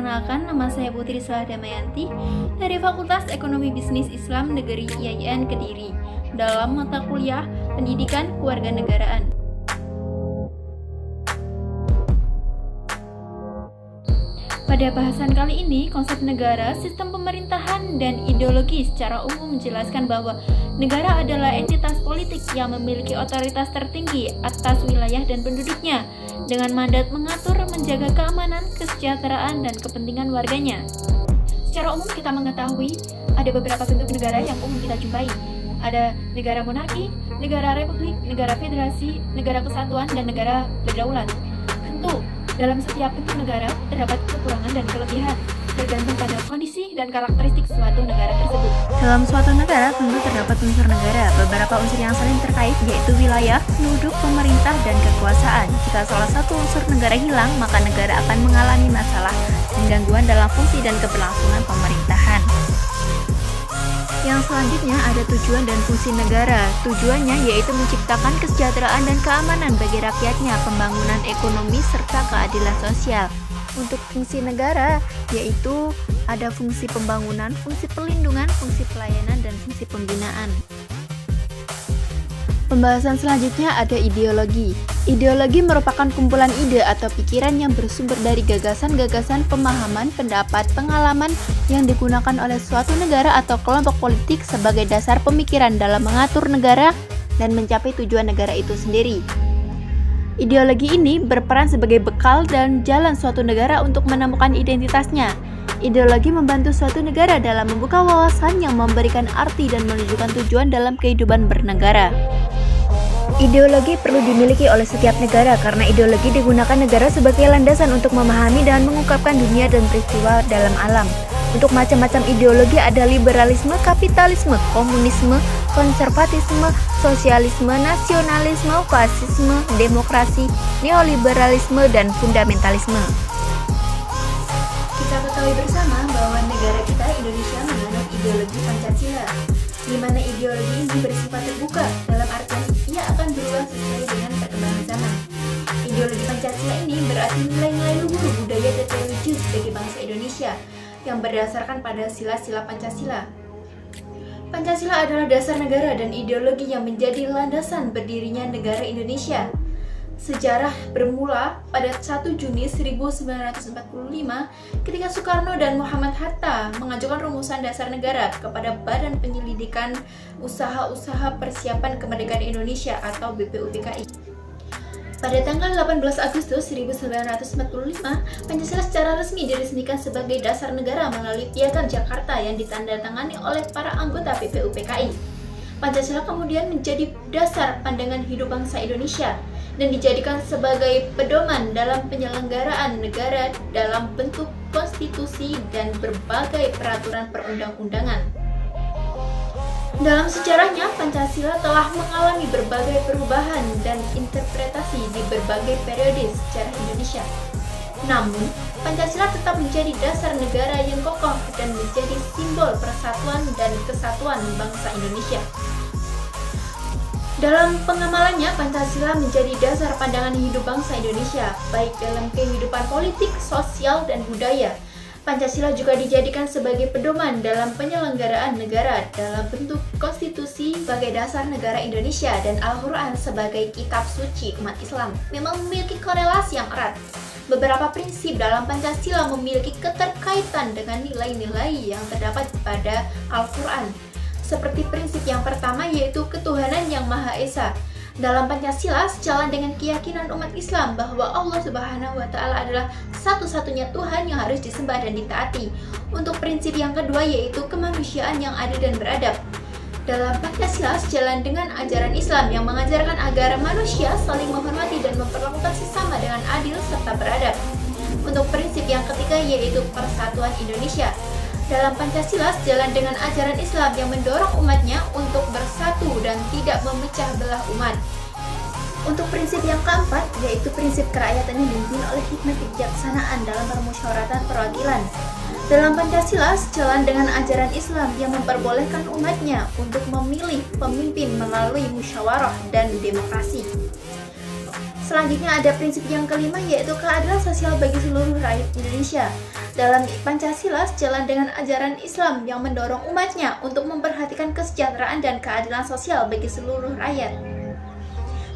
Perkenalkan, nama saya Putri Salah Damayanti dari Fakultas Ekonomi Bisnis Islam Negeri IAIN Kediri dalam mata kuliah Pendidikan Kewarganegaraan. Pada bahasan kali ini, konsep negara, sistem pemerintahan, dan ideologi secara umum menjelaskan bahwa negara adalah entitas politik yang memiliki otoritas tertinggi atas wilayah dan penduduknya, dengan mandat mengatur, menjaga keamanan, kesejahteraan, dan kepentingan warganya. Secara umum kita mengetahui ada beberapa bentuk negara yang umum kita jumpai. Ada negara monarki, negara republik, negara federasi, negara kesatuan, dan negara berdaulat. Tentu, dalam setiap bentuk negara terdapat kekurangan dan kelebihan, tergantung pada kondisi dan karakteristik suatu negara tersebut. Dalam suatu negara tentu terdapat unsur negara. Beberapa unsur yang saling terkait yaitu wilayah, penduduk, pemerintah, dan kekuasaan. Jika salah satu unsur negara hilang, maka negara akan mengalami masalah dan gangguan dalam fungsi dan keberlangsungan pemerintahan. Yang selanjutnya ada tujuan dan fungsi negara. Tujuannya yaitu menciptakan kesejahteraan dan keamanan bagi rakyatnya, pembangunan ekonomi, serta keadilan sosial. Untuk fungsi negara, yaitu ada fungsi pembangunan, fungsi perlindungan, fungsi pelayanan, dan fungsi pembinaan. Pembahasan selanjutnya ada ideologi. Ideologi merupakan kumpulan ide atau pikiran yang bersumber dari gagasan-gagasan, pemahaman, pendapat, pengalaman yang digunakan oleh suatu negara atau kelompok politik sebagai dasar pemikiran dalam mengatur negara dan mencapai tujuan negara itu sendiri. Ideologi ini berperan sebagai bekal dan jalan suatu negara untuk menemukan identitasnya. Ideologi membantu suatu negara dalam membuka wawasan yang memberikan arti dan menunjukkan tujuan dalam kehidupan bernegara. Ideologi perlu dimiliki oleh setiap negara karena ideologi digunakan negara sebagai landasan untuk memahami dan mengungkapkan dunia dan peristiwa dalam alam. Untuk macam-macam ideologi ada liberalisme, kapitalisme, komunisme, konservatisme, sosialisme, nasionalisme, fasisme, demokrasi, neoliberalisme, dan fundamentalisme. Kita ketahui bersama bahwa negara kita Indonesia menganut ideologi Pancasila, di mana ideologi ini bersifat terbuka dalam artian ia akan berubah sesuai dengan perkembangan zaman. Ideologi Pancasila ini berarti nilai-nilai luhur budaya dan religius bagi bangsa Indonesia yang berdasarkan pada sila-sila Pancasila. Pancasila adalah dasar negara dan ideologi yang menjadi landasan berdirinya negara Indonesia. Sejarah bermula pada 1 Juni 1945 ketika Soekarno dan Muhammad Hatta mengajukan rumusan dasar negara kepada Badan Penyelidikan Usaha-Usaha Persiapan Kemerdekaan Indonesia atau BPUPKI. Pada tanggal 18 Agustus 1945, Pancasila secara resmi diresmikan sebagai dasar negara melalui Piagam Jakarta yang ditandatangani oleh para anggota BPUPKI. Pancasila kemudian menjadi dasar pandangan hidup bangsa Indonesia dan dijadikan sebagai pedoman dalam penyelenggaraan negara dalam bentuk konstitusi dan berbagai peraturan perundang-undangan. Dalam sejarahnya, Pancasila telah mengalami berbagai perubahan dan interpretasi di berbagai periode sejarah Indonesia. Namun, Pancasila tetap menjadi dasar negara yang kokoh dan menjadi simbol persatuan dan kesatuan bangsa Indonesia. Dalam pengamalannya, Pancasila menjadi dasar pandangan hidup bangsa Indonesia, baik dalam kehidupan politik, sosial, dan budaya. Pancasila juga dijadikan sebagai pedoman dalam penyelenggaraan negara dalam bentuk konstitusi sebagai dasar negara Indonesia dan Al-Quran sebagai kitab suci umat Islam. Memang memiliki korelasi yang erat. Beberapa prinsip dalam Pancasila memiliki keterkaitan dengan nilai-nilai yang terdapat pada Al-Quran. Seperti prinsip yang pertama yaitu ketuhanan yang Maha Esa. Dalam Pancasila sejalan dengan keyakinan umat Islam bahwa Allah Subhanahu wa Ta'ala adalah satu-satunya Tuhan yang harus disembah dan ditaati. Untuk prinsip yang kedua yaitu kemanusiaan yang adil dan beradab. Dalam Pancasila sejalan dengan ajaran Islam yang mengajarkan agar manusia saling menghormati dan memperlakukan sesama dengan adil serta beradab. Untuk prinsip yang ketiga yaitu persatuan Indonesia. Dalam Pancasila sejalan dengan ajaran Islam yang mendorong umatnya untuk bersatu dan tidak memecah belah umat. Untuk prinsip yang keempat, yaitu prinsip kerakyatan yang dipimpin oleh hikmat kebijaksanaan dalam permusyawaratan perwakilan. Dalam Pancasila sejalan dengan ajaran Islam yang memperbolehkan umatnya untuk memilih pemimpin melalui musyawarah dan demokrasi. Selanjutnya ada prinsip yang kelima, yaitu keadilan sosial bagi seluruh rakyat Indonesia. Dalam Pancasila sejalan dengan ajaran Islam yang mendorong umatnya untuk memperhatikan kesejahteraan dan keadilan sosial bagi seluruh rakyat.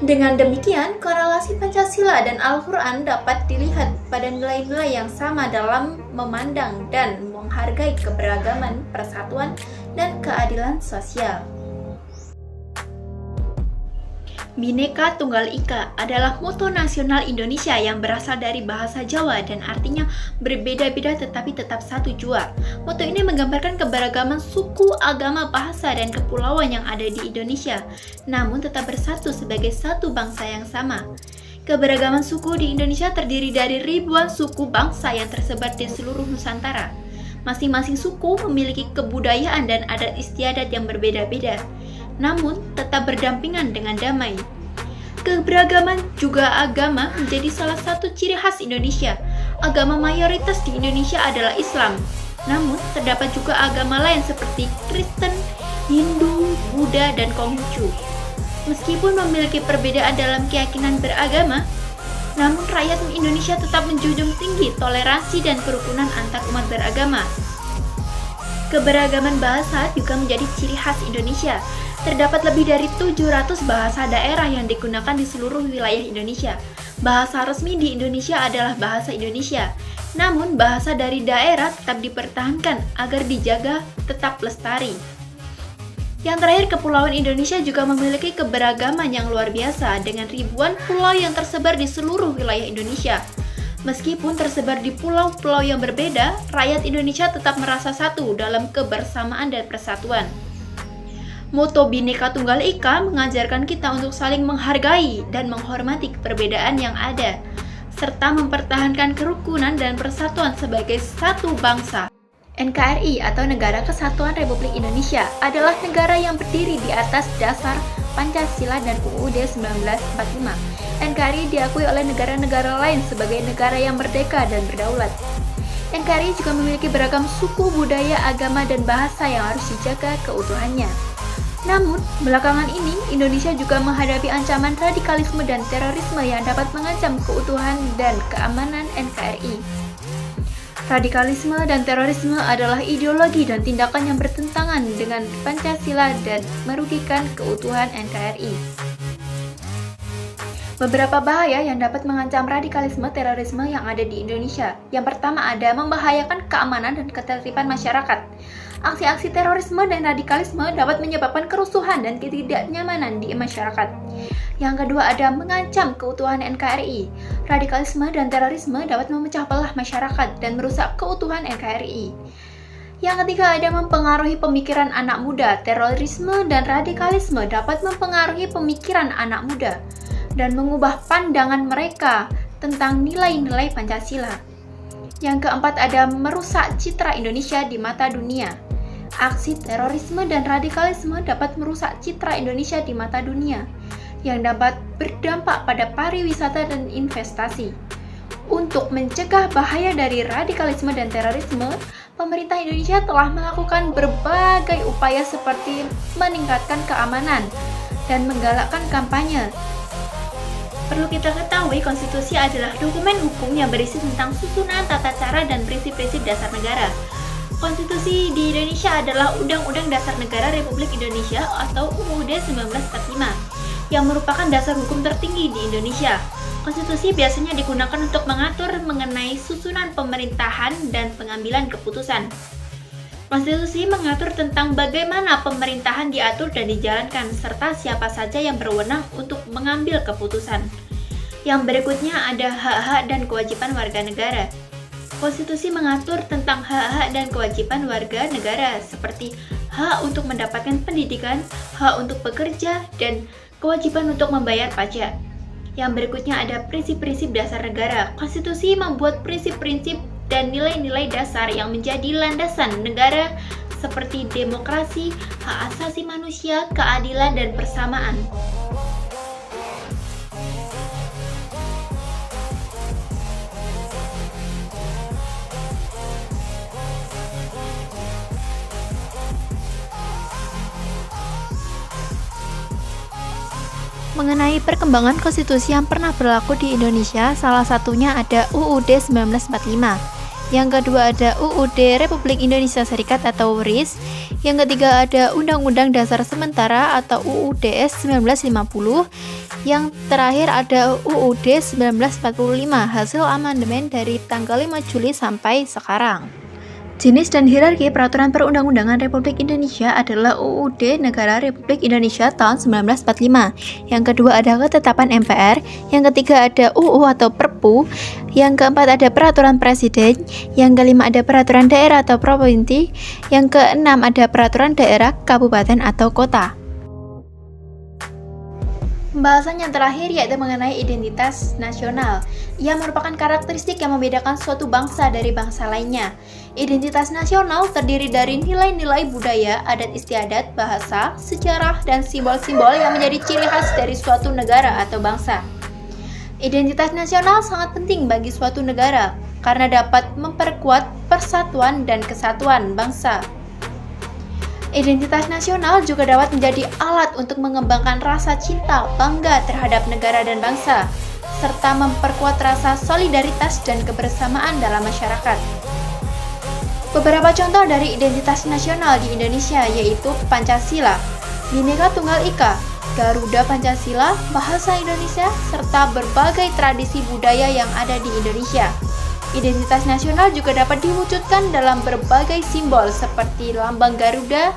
Dengan demikian, korelasi Pancasila dan Al-Quran dapat dilihat pada nilai-nilai yang sama dalam memandang dan menghargai keberagaman, persatuan, dan keadilan sosial. Bhinneka Tunggal Ika adalah moto nasional Indonesia yang berasal dari bahasa Jawa dan artinya berbeda-beda tetapi tetap satu jua. Moto ini menggambarkan keberagaman suku, agama, bahasa, dan kepulauan yang ada di Indonesia, namun tetap bersatu sebagai satu bangsa yang sama. Keberagaman suku di Indonesia terdiri dari ribuan suku bangsa yang tersebar di seluruh Nusantara. Masing-masing suku memiliki kebudayaan dan adat istiadat yang berbeda-beda, namun tetap berdampingan dengan damai. Keberagaman juga agama menjadi salah satu ciri khas Indonesia. Agama mayoritas di Indonesia adalah Islam, namun terdapat juga agama lain seperti Kristen, Hindu, Buddha, dan Konghucu. Meskipun memiliki perbedaan dalam keyakinan beragama, namun rakyat Indonesia tetap menjunjung tinggi toleransi dan kerukunan antar umat beragama. Keberagaman bahasa juga menjadi ciri khas Indonesia. Terdapat lebih dari 700 bahasa daerah yang digunakan di seluruh wilayah Indonesia. Bahasa resmi di Indonesia adalah bahasa Indonesia. Namun, bahasa dari daerah tetap dipertahankan agar dijaga tetap lestari. Yang terakhir, Kepulauan Indonesia juga memiliki keberagaman yang luar biasa dengan ribuan pulau yang tersebar di seluruh wilayah Indonesia. Meskipun tersebar di pulau-pulau yang berbeda, rakyat Indonesia tetap merasa satu dalam kebersamaan dan persatuan. Moto Bhinneka Tunggal Ika mengajarkan kita untuk saling menghargai dan menghormati perbedaan yang ada, serta mempertahankan kerukunan dan persatuan sebagai satu bangsa. NKRI atau Negara Kesatuan Republik Indonesia adalah negara yang berdiri di atas dasar Pancasila dan UUD 1945. NKRI diakui oleh negara-negara lain sebagai negara yang merdeka dan berdaulat. NKRI juga memiliki beragam suku, budaya, agama, dan bahasa yang harus dijaga keutuhannya. Namun, belakangan ini Indonesia juga menghadapi ancaman radikalisme dan terorisme yang dapat mengancam keutuhan dan keamanan NKRI. Radikalisme dan terorisme adalah ideologi dan tindakan yang bertentangan dengan Pancasila dan merugikan keutuhan NKRI. Beberapa bahaya yang dapat mengancam radikalisme terorisme yang ada di Indonesia. Yang pertama ada membahayakan keamanan dan ketertiban masyarakat. Aksi-aksi terorisme dan radikalisme dapat menyebabkan kerusuhan dan ketidaknyamanan di masyarakat. Yang kedua ada mengancam keutuhan NKRI. Radikalisme dan terorisme dapat memecah belah masyarakat dan merusak keutuhan NKRI. Yang ketiga ada mempengaruhi pemikiran anak muda. Terorisme dan radikalisme dapat mempengaruhi pemikiran anak muda dan mengubah pandangan mereka tentang nilai-nilai Pancasila. Yang keempat ada merusak citra Indonesia di mata dunia. Aksi terorisme dan radikalisme dapat merusak citra Indonesia di mata dunia, yang dapat berdampak pada pariwisata dan investasi. Untuk mencegah bahaya dari radikalisme dan terorisme, pemerintah Indonesia telah melakukan berbagai upaya seperti meningkatkan keamanan dan menggalakkan kampanye. Perlu kita ketahui, konstitusi adalah dokumen hukum yang berisi tentang susunan, tata cara, dan prinsip-prinsip dasar negara. Konstitusi di Indonesia adalah Undang-Undang Dasar Negara Republik Indonesia atau UUD 1945 yang merupakan dasar hukum tertinggi di Indonesia. Konstitusi biasanya digunakan untuk mengatur mengenai susunan pemerintahan dan pengambilan keputusan. Konstitusi mengatur tentang bagaimana pemerintahan diatur dan dijalankan, serta siapa saja yang berwenang untuk mengambil keputusan. Yang berikutnya ada hak-hak dan kewajiban warga negara. Konstitusi mengatur tentang hak-hak dan kewajiban warga negara, seperti hak untuk mendapatkan pendidikan, hak untuk bekerja, dan kewajiban untuk membayar pajak. Yang berikutnya ada prinsip-prinsip dasar negara. Konstitusi membuat prinsip-prinsip dan nilai-nilai dasar yang menjadi landasan negara seperti demokrasi, hak asasi manusia, keadilan, dan persamaan. Mengenai perkembangan konstitusi yang pernah berlaku di Indonesia, salah satunya ada UUD 1945. Yang kedua ada UUD Republik Indonesia Serikat atau URIS. Yang ketiga ada Undang-Undang Dasar Sementara atau UUDS 1950. Yang terakhir ada UUD 1945, hasil amandemen dari tanggal 5 Juli sampai sekarang. Jenis dan hierarki peraturan perundang-undangan Republik Indonesia adalah UUD Negara Republik Indonesia tahun 1945. Yang kedua ada ketetapan MPR, yang ketiga ada UU atau Perpu, yang keempat ada peraturan presiden, yang kelima ada peraturan daerah atau provinsi, yang keenam ada peraturan daerah, kabupaten atau kota. Pembahasan yang terakhir yaitu mengenai identitas nasional. Ia merupakan karakteristik yang membedakan suatu bangsa dari bangsa lainnya. Identitas nasional terdiri dari nilai-nilai budaya, adat istiadat, bahasa, sejarah, dan simbol-simbol yang menjadi ciri khas dari suatu negara atau bangsa. Identitas nasional sangat penting bagi suatu negara karena dapat memperkuat persatuan dan kesatuan bangsa. Identitas nasional juga dapat menjadi alat untuk mengembangkan rasa cinta, bangga terhadap negara dan bangsa, serta memperkuat rasa solidaritas dan kebersamaan dalam masyarakat. Beberapa contoh dari identitas nasional di Indonesia yaitu Pancasila, Bhinneka Tunggal Ika, Garuda Pancasila, bahasa Indonesia, serta berbagai tradisi budaya yang ada di Indonesia. Identitas nasional juga dapat diwujudkan dalam berbagai simbol seperti lambang Garuda,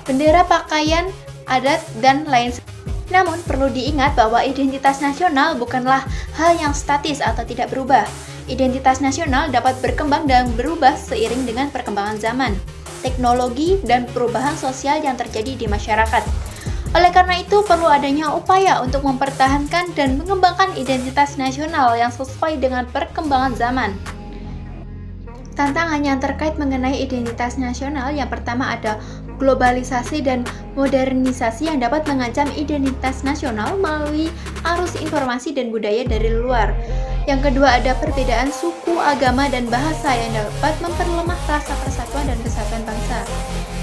bendera, pakaian, adat, dan lain sebagainya. Namun perlu diingat bahwa identitas nasional bukanlah hal yang statis atau tidak berubah. Identitas nasional dapat berkembang dan berubah seiring dengan perkembangan zaman, teknologi, dan perubahan sosial yang terjadi di masyarakat. Oleh karena itu, perlu adanya upaya untuk mempertahankan dan mengembangkan identitas nasional yang sesuai dengan perkembangan zaman. Tantangan yang terkait mengenai identitas nasional yang pertama ada globalisasi dan modernisasi yang dapat mengancam identitas nasional melalui arus informasi dan budaya dari luar. Yang kedua ada perbedaan suku, agama, dan bahasa yang dapat memperlemah rasa persatuan dan kesatuan bangsa.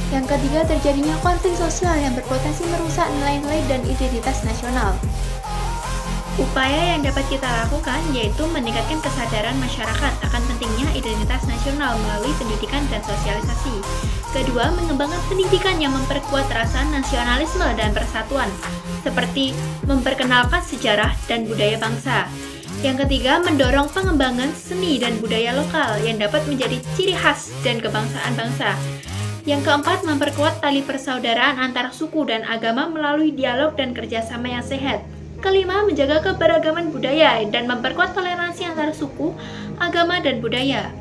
Yang ketiga, terjadinya konflik sosial yang berpotensi merusak nilai-nilai dan identitas nasional. Upaya yang dapat kita lakukan yaitu meningkatkan kesadaran masyarakat akan pentingnya identitas nasional melalui pendidikan dan sosialisasi. Kedua, mengembangkan pendidikan yang memperkuat rasa nasionalisme dan persatuan, seperti memperkenalkan sejarah dan budaya bangsa. Yang ketiga, mendorong pengembangan seni dan budaya lokal yang dapat menjadi ciri khas dan kebangsaan bangsa. Yang keempat, memperkuat tali persaudaraan antar suku dan agama melalui dialog dan kerjasama yang sehat. Kelima, menjaga keberagaman budaya dan memperkuat toleransi antar suku, agama, dan budaya.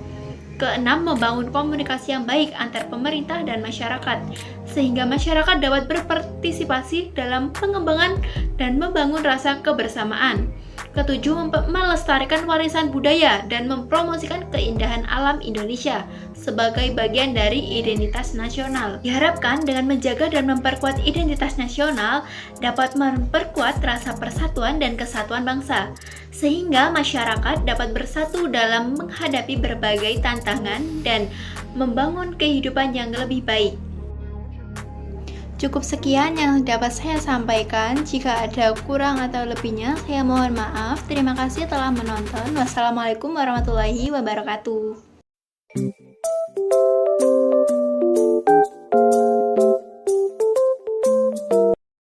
Keenam, membangun komunikasi yang baik antar pemerintah dan masyarakat, sehingga masyarakat dapat berpartisipasi dalam pengembangan dan membangun rasa kebersamaan. Ketujuh, melestarikan warisan budaya dan mempromosikan keindahan alam Indonesia sebagai bagian dari identitas nasional. Diharapkan dengan menjaga dan memperkuat identitas nasional dapat memperkuat rasa persatuan dan kesatuan bangsa, sehingga masyarakat dapat bersatu dalam menghadapi berbagai tantangan dan membangun kehidupan yang lebih baik. Cukup sekian yang dapat saya sampaikan. Jika ada kurang atau lebihnya, saya mohon maaf. Terima kasih telah menonton. Wassalamualaikum warahmatullahi wabarakatuh.